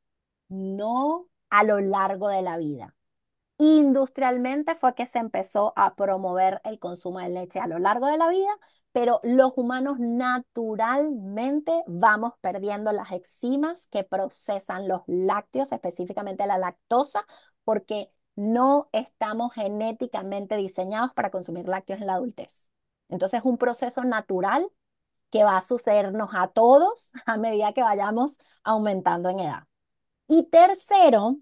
no a lo largo de la vida. Industrialmente fue que se empezó a promover el consumo de leche a lo largo de la vida, pero los humanos naturalmente vamos perdiendo las enzimas que procesan los lácteos, específicamente la lactosa, porque no estamos genéticamente diseñados para consumir lácteos en la adultez. Entonces es un proceso natural que va a sucedernos a todos a medida que vayamos aumentando en edad. Y tercero,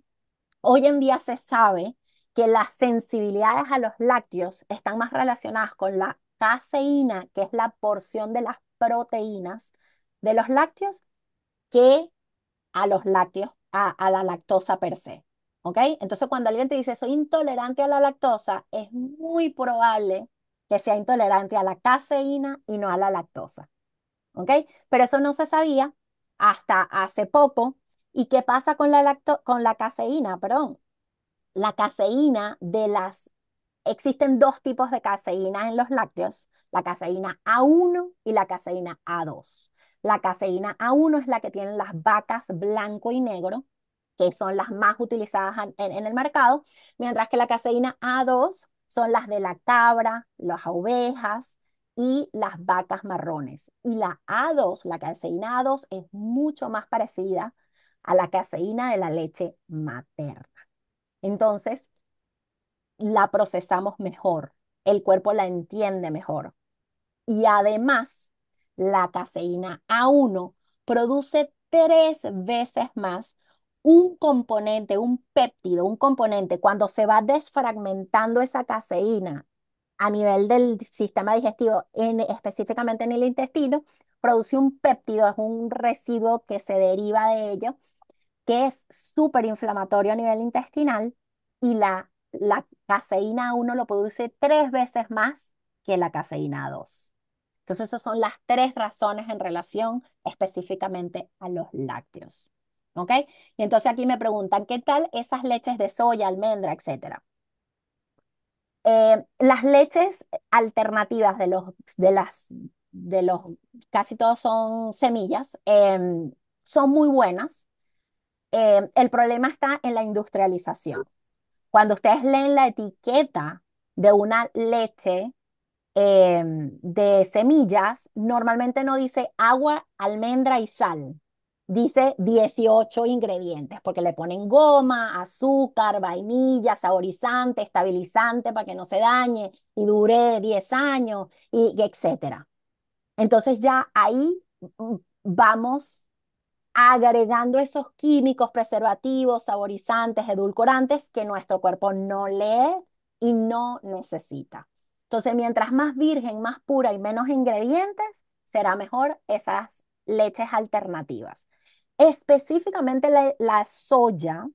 hoy en día se sabe que las sensibilidades a los lácteos están más relacionadas con la caseína, que es la porción de las proteínas de los lácteos, que a los lácteos, a la lactosa per se. ¿Ok? Entonces, cuando alguien te dice soy intolerante a la lactosa, es muy probable que sea intolerante a la caseína y no a la lactosa. ¿Ok? Pero eso no se sabía hasta hace poco. ¿Y qué pasa con con la caseína? Perdón. La caseína de las... Existen dos tipos de caseína en los lácteos, la caseína A1 y la caseína A2. La caseína A1 es la que tienen las vacas blanco y negro, que son las más utilizadas en el mercado, mientras que la caseína A2 son las de la cabra, las ovejas y las vacas marrones. Y la A2, la caseína A2, es mucho más parecida a la caseína de la leche materna. Entonces, la procesamos mejor, el cuerpo la entiende mejor. Y además, la caseína A1 produce 3 veces más un componente, un péptido, un componente, cuando se va desfragmentando esa caseína a nivel del sistema digestivo, específicamente en el intestino, produce un péptido, es un residuo que se deriva de ello, que es súper inflamatorio a nivel intestinal y la caseína A1 lo produce 3 veces más que la caseína A2. Entonces, esas son las 3 razones en relación específicamente a los lácteos. ¿Ok? Y entonces aquí me preguntan, ¿qué tal esas leches de soya, almendra, etcétera? Las leches alternativas de los, casi todos son semillas, son muy buenas. El problema está en la industrialización. Cuando ustedes leen la etiqueta de una leche de semillas, normalmente no dice agua, almendra y sal. Dice 18 ingredientes, porque le ponen goma, azúcar, vainilla, saborizante, estabilizante para que no se dañe y dure 10 años, y etcétera. Entonces ya ahí vamos agregando esos químicos, preservativos, saborizantes, edulcorantes que nuestro cuerpo no lee y no necesita. Entonces, mientras más virgen, más pura y menos ingredientes, será mejor esas leches alternativas. Específicamente la soya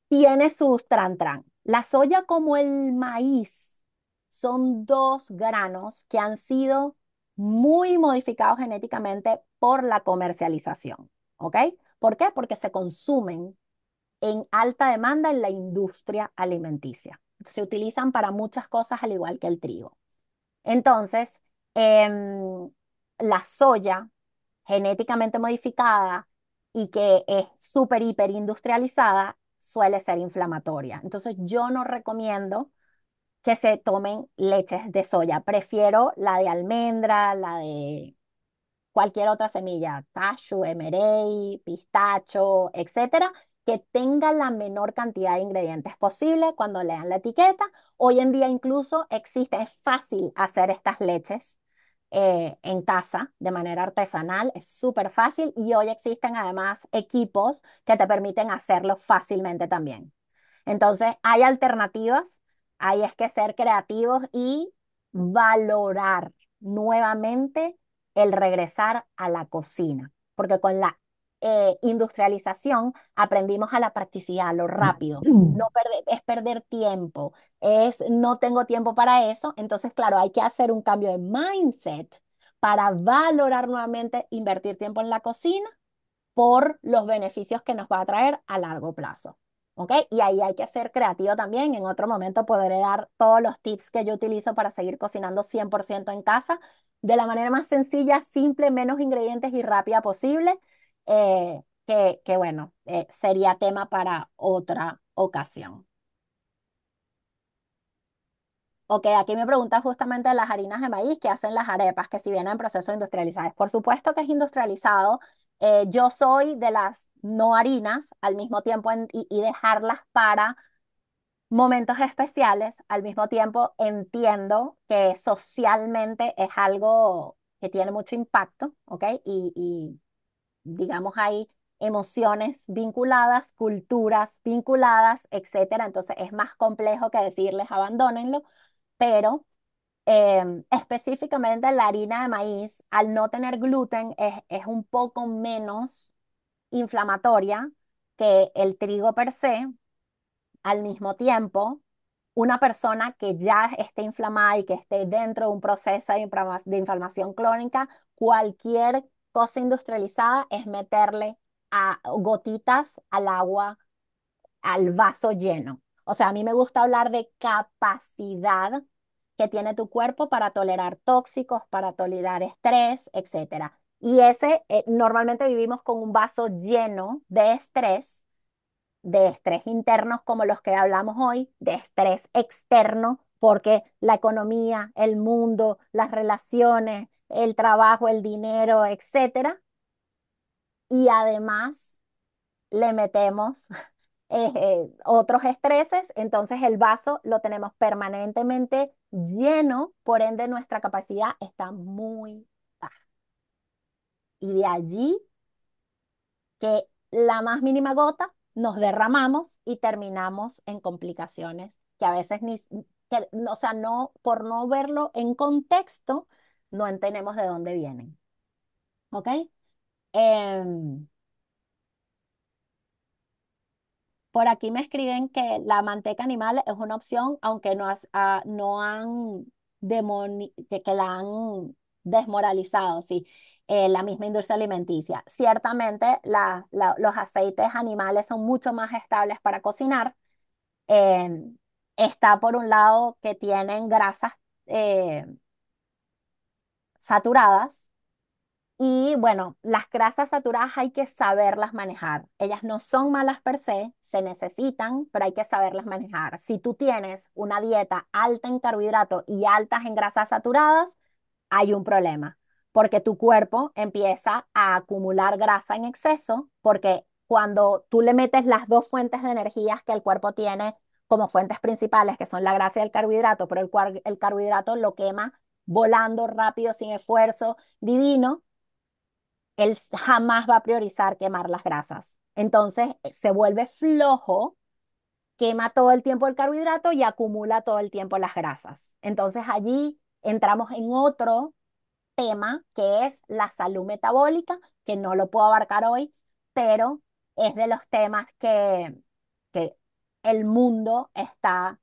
tiene sus tran. La soya como el maíz son dos granos que han sido muy modificados genéticamente por la comercialización. ¿Ok? ¿Por qué? Porque se consumen en alta demanda en la industria alimenticia. Se utilizan para muchas cosas al igual que el trigo. Entonces, la soya genéticamente modificada y que es súper, hiper industrializada, suele ser inflamatoria. Entonces, yo no recomiendo que se tomen leches de soya. Prefiero la de almendra, la de cualquier otra semilla, cashew, emerey, pistacho, etcétera, que tenga la menor cantidad de ingredientes posible cuando lean la etiqueta. Hoy en día incluso existe, es fácil hacer estas leches en casa de manera artesanal, es súper fácil y hoy existen además equipos que te permiten hacerlo fácilmente también. Entonces, hay alternativas, hay es que ser creativos y valorar nuevamente el regresar a la cocina, porque con la industrialización aprendimos a la practicidad, a lo rápido. No perder, es perder tiempo, es no tengo tiempo para eso. Entonces, claro, hay que hacer un cambio de mindset para valorar nuevamente invertir tiempo en la cocina por los beneficios que nos va a traer a largo plazo. ¿Ok? Y ahí hay que ser creativo también. En otro momento podré dar todos los tips que yo utilizo para seguir cocinando 100% en casa de la manera más sencilla, simple, menos ingredientes y rápida posible, que bueno, sería tema para otra ocasión. Ok, aquí me pregunta justamente de las harinas de maíz que hacen las arepas, que si vienen en proceso industrializadas. Por supuesto que es industrializado. Yo soy de las no harinas al mismo tiempo y dejarlas para momentos especiales. Al mismo tiempo entiendo que socialmente es algo que tiene mucho impacto, ¿ok? Y digamos hay emociones vinculadas, culturas vinculadas, etcétera. Entonces es más complejo que decirles abandónenlo, pero específicamente la harina de maíz, al no tener gluten, es un poco menos inflamatoria que el trigo per se. Al mismo tiempo, una persona que ya esté inflamada y que esté dentro de un proceso de inflamación crónica, cualquier cosa industrializada es meterle a gotitas al agua, al vaso lleno. O sea, a mí me gusta hablar de capacidad que tiene tu cuerpo para tolerar tóxicos, para tolerar estrés, etcétera. Y ese, normalmente vivimos con un vaso lleno de estrés internos como los que hablamos hoy, de estrés externo, porque la economía, el mundo, las relaciones, el trabajo, el dinero, etcétera. Y además le metemos otros estreses, entonces el vaso lo tenemos permanentemente lleno, por ende nuestra capacidad está muy baja. Y de allí que la más mínima gota nos derramamos y terminamos en complicaciones que a veces ni, o sea, no, por no verlo en contexto, no entendemos de dónde vienen. ¿Ok? Em, Por aquí me escriben que la manteca animal es una opción, aunque no han que la han desmoralizado, sí, la misma industria alimenticia. Ciertamente los aceites animales son mucho más estables para cocinar. Eh, Está por un lado que tienen grasas eh, saturadas Y bueno, las grasas saturadas hay que saberlas manejar. Ellas no son malas per se necesitan, pero hay que saberlas manejar. Si tú tienes una dieta alta en carbohidratos y altas en grasas saturadas, hay un problema, porque tu cuerpo empieza a acumular grasa en exceso, porque cuando tú le metes las dos fuentes de energías que el cuerpo tiene como fuentes principales, que son la grasa y el carbohidrato, pero el carbohidrato lo quema volando rápido, sin esfuerzo, divino, él jamás va a priorizar quemar las grasas. Entonces se vuelve flojo, quema todo el tiempo el carbohidrato y acumula todo el tiempo las grasas. Entonces allí entramos en otro tema que es la salud metabólica, que no lo puedo abarcar hoy, pero es de los temas que el mundo está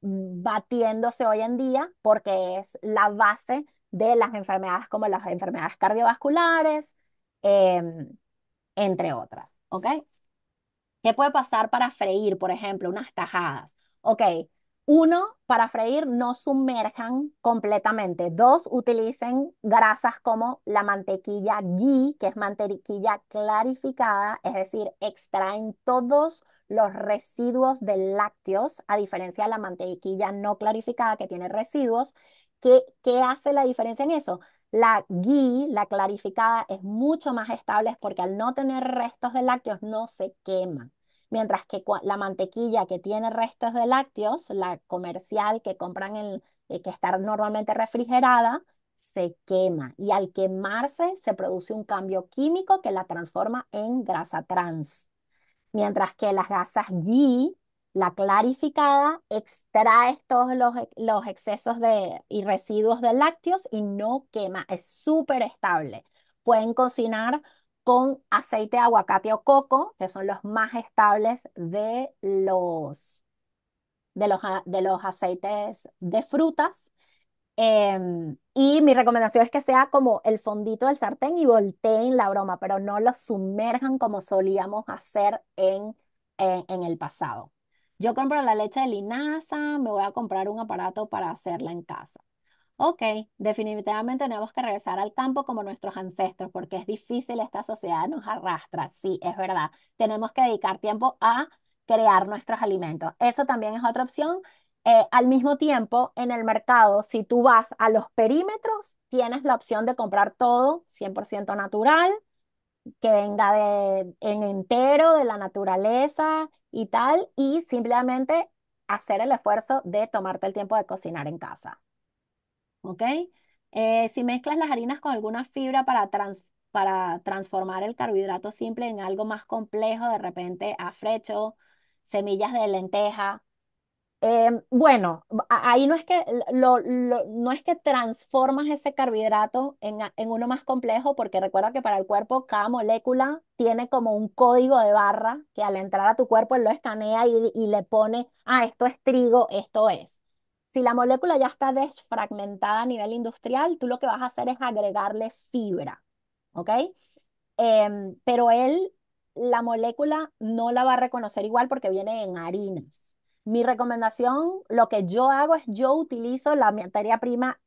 batiéndose hoy en día porque es la base de las enfermedades como las enfermedades cardiovasculares, em, entre otras. ¿Ok? ¿Qué puede pasar para freír, por ejemplo, unas tajadas? Ok, uno, para freír no sumerjan completamente. Dos, utilicen grasas como la mantequilla ghee, que es mantequilla clarificada, es decir, extraen todos los residuos de lácteos, a diferencia de la mantequilla no clarificada que tiene residuos. ¿Qué hace la diferencia en eso? La ghee, la clarificada, es mucho más estable porque al no tener restos de lácteos no se quema. Mientras que la mantequilla que tiene restos de lácteos, la comercial que compran que está normalmente refrigerada, se quema. Y al quemarse se produce un cambio químico que la transforma en grasa trans. Mientras que las gasas ghee, la clarificada, extrae todos los excesos y residuos de lácteos y no quema, es súper estable. Pueden cocinar con aceite de aguacate o coco, que son los más estables de los aceites de frutas. Y mi recomendación es que sea como el fondito del sartén y volteen la broma, pero no lo sumerjan como solíamos hacer en el pasado. Yo compro la leche de linaza, me voy a comprar un aparato para hacerla en casa. Ok, definitivamente tenemos que regresar al campo como nuestros ancestros, porque es difícil, esta sociedad nos arrastra. Sí, es verdad. Tenemos que dedicar tiempo a crear nuestros alimentos. Eso también es otra opción. Al mismo tiempo, en el mercado, si tú vas a los perímetros, tienes la opción de comprar todo 100% natural, que venga en entero de la naturaleza y tal, y simplemente hacer el esfuerzo de tomarte el tiempo de cocinar en casa. ¿Ok? Si mezclas las harinas con alguna fibra para transformar el carbohidrato simple en algo más complejo, de repente afrecho, semillas de lenteja. Bueno, ahí no es que, no es que transformas ese carbohidrato en uno más complejo, porque recuerda que para el cuerpo cada molécula tiene como un código de barra que al entrar a tu cuerpo él lo escanea y le pone, esto es trigo, esto es. Si la molécula ya está desfragmentada a nivel industrial, tú lo que vas a hacer es agregarle fibra, ¿ok? Pero la molécula no la va a reconocer igual porque viene en harinas. Mi recomendación, lo que yo hago es yo utilizo la materia prima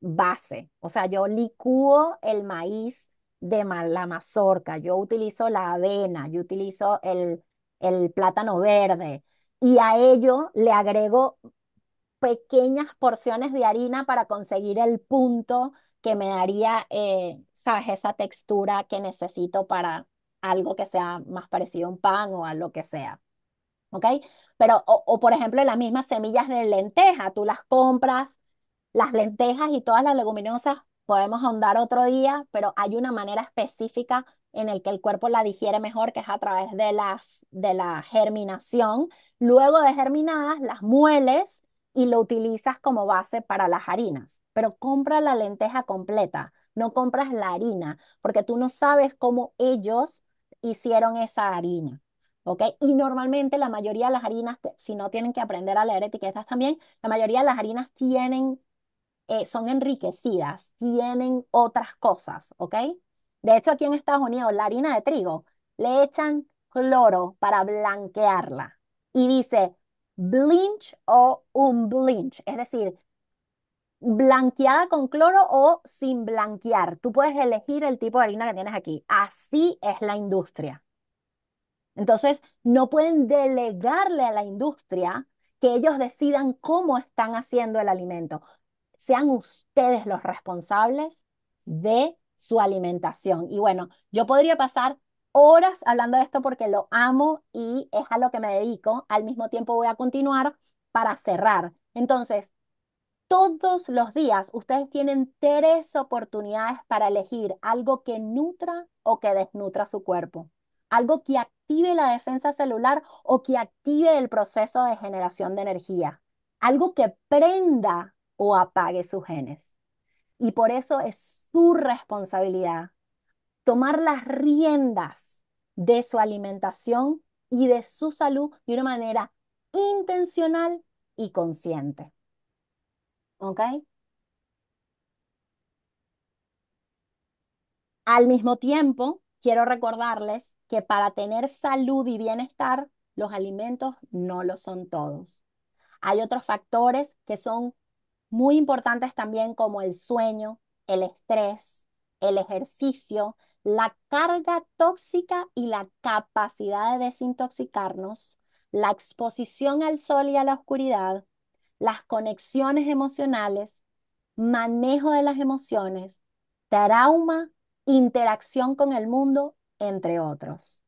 base, o sea, yo licúo el maíz de la mazorca, yo utilizo la avena, yo utilizo el plátano verde y a ello le agrego pequeñas porciones de harina para conseguir el punto que me daría, ¿sabes? Esa textura que necesito para algo que sea más parecido a un pan o a lo que sea. ¿Ok? Pero, o por ejemplo, las mismas semillas de lenteja, tú las compras, las lentejas y todas las leguminosas, podemos ahondar otro día, pero hay una manera específica en el que el cuerpo la digiere mejor, que es a través de la germinación. Luego de germinadas, las mueles y lo utilizas como base para las harinas. Pero compra la lenteja completa, no compras la harina, porque tú no sabes cómo ellos hicieron esa harina. ¿Ok? Y normalmente la mayoría de las harinas, si no tienen que aprender a leer etiquetas también, la mayoría de las harinas son enriquecidas, tienen otras cosas, ¿ok? De hecho, aquí en Estados Unidos, la harina de trigo le echan cloro para blanquearla y dice blinch o unblinch, es decir, blanqueada con cloro o sin blanquear. Tú puedes elegir el tipo de harina que tienes aquí. Así es la industria. Entonces, no pueden delegarle a la industria que ellos decidan cómo están haciendo el alimento. Sean ustedes los responsables de su alimentación. Y bueno, yo podría pasar horas hablando de esto porque lo amo y es a lo que me dedico. Al mismo tiempo voy a continuar para cerrar. Entonces, todos los días ustedes tienen tres oportunidades para elegir algo que nutra o que desnutra su cuerpo, algo que active la defensa celular o que active el proceso de generación de energía, algo que prenda o apague sus genes. Y por eso es su responsabilidad tomar las riendas de su alimentación y de su salud de una manera intencional y consciente. ¿Ok? Al mismo tiempo, quiero recordarles que para tener salud y bienestar, los alimentos no lo son todos. Hay otros factores que son muy importantes también como el sueño, el estrés, el ejercicio, la carga tóxica y la capacidad de desintoxicarnos, la exposición al sol y a la oscuridad, las conexiones emocionales, manejo de las emociones, trauma, interacción con el mundo, entre otros.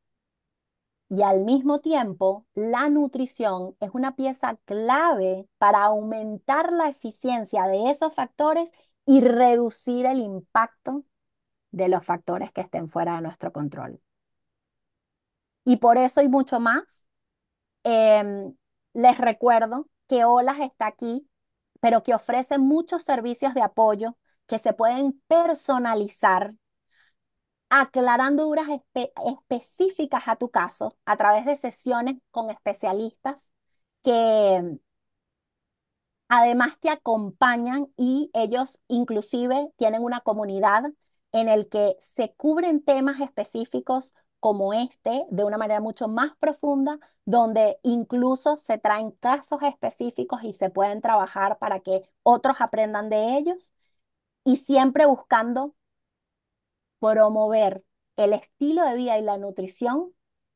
Y al mismo tiempo, la nutrición es una pieza clave para aumentar la eficiencia de esos factores y reducir el impacto de los factores que estén fuera de nuestro control. Y por eso y mucho más, em, les recuerdo que OLAS está aquí, pero que ofrece muchos servicios de apoyo que se pueden personalizar aclarando dudas específicas a tu caso a través de sesiones con especialistas que además te acompañan y ellos inclusive tienen una comunidad en el que se cubren temas específicos como este de una manera mucho más profunda, donde incluso se traen casos específicos y se pueden trabajar para que otros aprendan de ellos y siempre buscando promover el estilo de vida y la nutrición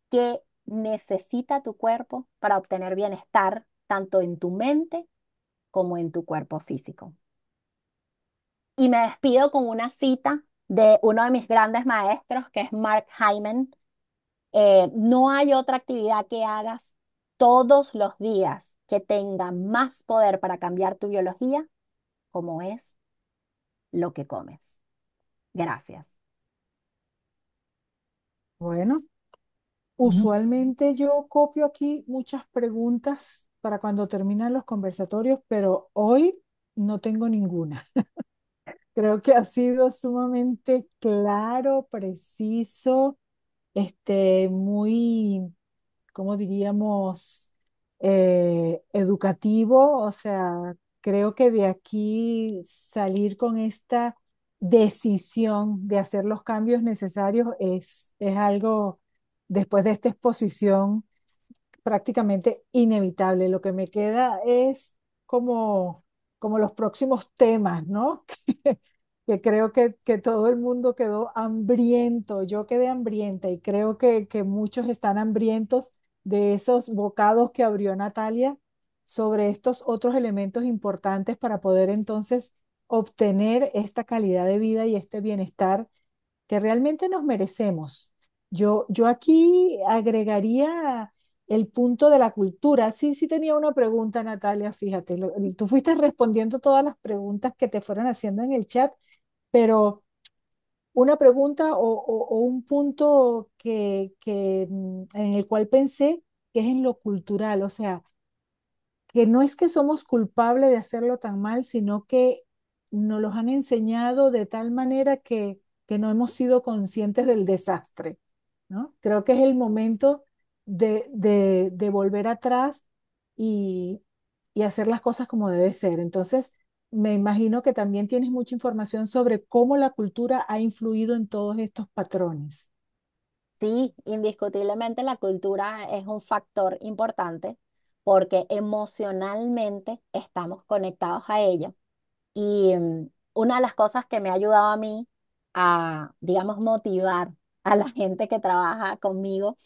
que necesita tu cuerpo para obtener bienestar, tanto en tu mente como en tu cuerpo físico. Y me despido con una cita de uno de mis grandes maestros, que es Mark Hyman. No hay otra actividad que hagas todos los días que tenga más poder para cambiar tu biología, como es lo que comes. Gracias. Bueno, Ujú. usualmente yo copio aquí muchas preguntas para cuando terminan los conversatorios, pero hoy no tengo ninguna. Creo que ha sido sumamente claro, preciso, muy, ¿cómo diríamos? Educativo. O sea, creo que de aquí salir con esta decisión de hacer los cambios necesarios es algo, después de esta exposición, prácticamente inevitable. Lo que me queda es como, como los próximos temas, ¿no? Que creo que todo el mundo quedó hambriento. Yo quedé hambrienta y creo que muchos están hambrientos de esos bocados que abrió Natalia sobre estos otros elementos importantes para poder entonces obtener esta calidad de vida y este bienestar que realmente nos merecemos. Yo aquí agregaría el punto de la cultura. Sí, sí tenía una pregunta, Natalia, fíjate, tú fuiste respondiendo todas las preguntas que te fueron haciendo en el chat, pero una pregunta o un punto en el cual pensé que es en lo cultural. O sea, que no es que somos culpables de hacerlo tan mal, sino que nos los han enseñado de tal manera que no hemos sido conscientes del desastre, ¿no? Creo que es el momento de volver atrás y, y hacer las cosas como debe ser. Entonces, me imagino que también tienes mucha información sobre cómo la cultura ha influido en todos estos patrones. Sí, indiscutiblemente la cultura es un factor importante porque emocionalmente estamos conectados a ella. Y una de las cosas que me ha ayudado a mí a, digamos, motivar a la gente que trabaja conmigo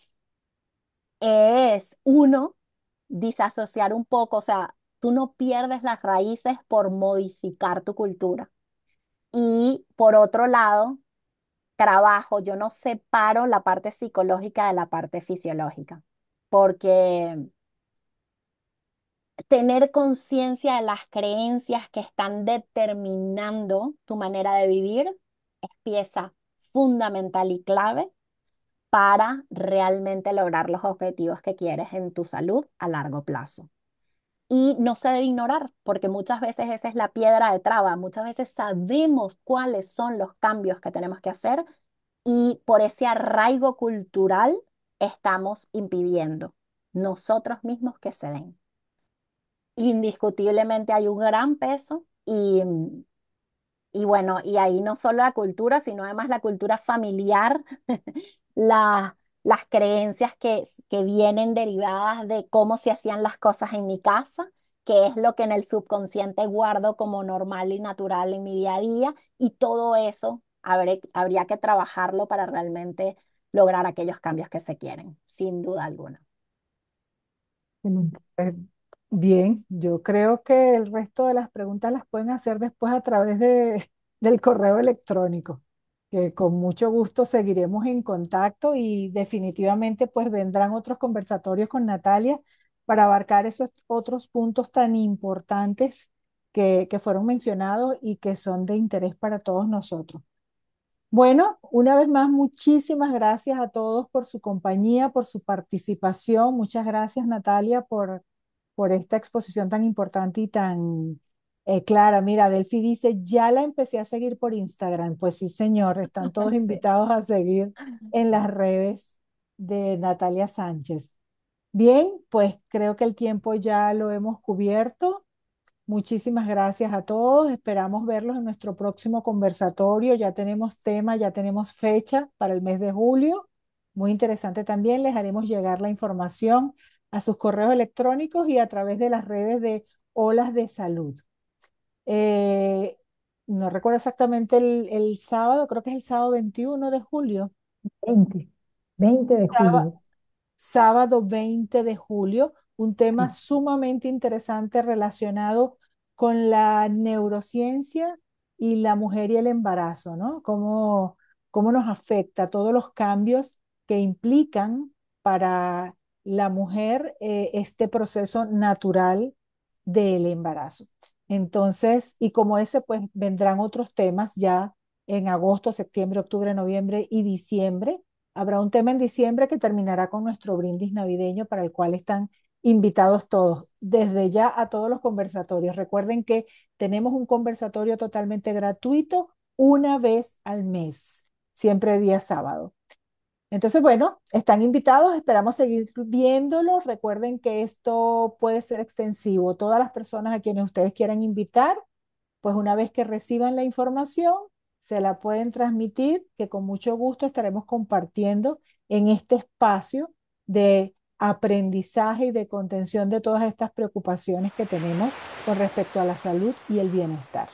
es, uno, disasociar un poco, o sea, tú no pierdes las raíces por modificar tu cultura. Y por otro lado, trabajo, yo no separo la parte psicológica de la parte fisiológica, porque tener conciencia de las creencias que están determinando tu manera de vivir es pieza fundamental y clave para realmente lograr los objetivos que quieres en tu salud a largo plazo. Y no se debe ignorar, porque muchas veces esa es la piedra de traba. Muchas veces sabemos cuáles son los cambios que tenemos que hacer y por ese arraigo cultural estamos impidiendo nosotros mismos que se den. Indiscutiblemente hay un gran peso y bueno, y ahí no solo la cultura, sino además la cultura familiar, las creencias que vienen derivadas de cómo se hacían las cosas en mi casa, que es lo que en el subconsciente guardo como normal y natural en mi día a día, y todo eso habría que trabajarlo para realmente lograr aquellos cambios que se quieren, sin duda alguna. Pues, bien, yo creo que el resto de las preguntas las pueden hacer después a través del correo electrónico, que con mucho gusto seguiremos en contacto y definitivamente pues vendrán otros conversatorios con Natalia para abarcar esos otros puntos tan importantes que fueron mencionados y que son de interés para todos nosotros. Bueno, una vez más, muchísimas gracias a todos por su compañía, por su participación. Muchas gracias, Natalia, por esta exposición tan importante y tan clara. Mira, Delphi dice, ya la empecé a seguir por Instagram. Pues sí, señor, están todos Sí. invitados a seguir en las redes de Natalia Sánchez. Bien, pues creo que el tiempo ya lo hemos cubierto. Muchísimas gracias a todos. Esperamos verlos en nuestro próximo conversatorio. Ya tenemos tema, ya tenemos fecha para el mes de julio. Muy interesante también. Les haremos llegar la información a sus correos electrónicos y a través de las redes de Olas de Salud. Eh, no recuerdo exactamente el sábado, creo que es el sábado 21 de julio. 20, 20 de Sába- julio. Sábado 20 de julio, un tema Sí, sumamente interesante relacionado con la neurociencia y la mujer y el embarazo, ¿no? Cómo nos afecta todos los cambios que implican para la mujer este proceso natural del embarazo. Entonces, y como ese, pues vendrán otros temas ya en agosto, septiembre, octubre, noviembre y diciembre. Habrá un tema en diciembre que terminará con nuestro brindis navideño para el cual están invitados todos, desde ya a todos los conversatorios. Recuerden que tenemos un conversatorio totalmente gratuito una vez al mes, siempre día sábado. Entonces, bueno, están invitados, esperamos seguir viéndolos. Recuerden que esto puede ser extensivo. Todas las personas a quienes ustedes quieran invitar, pues una vez que reciban la información, se la pueden transmitir, que con mucho gusto estaremos compartiendo en este espacio de aprendizaje y de contención de todas estas preocupaciones que tenemos con respecto a la salud y el bienestar.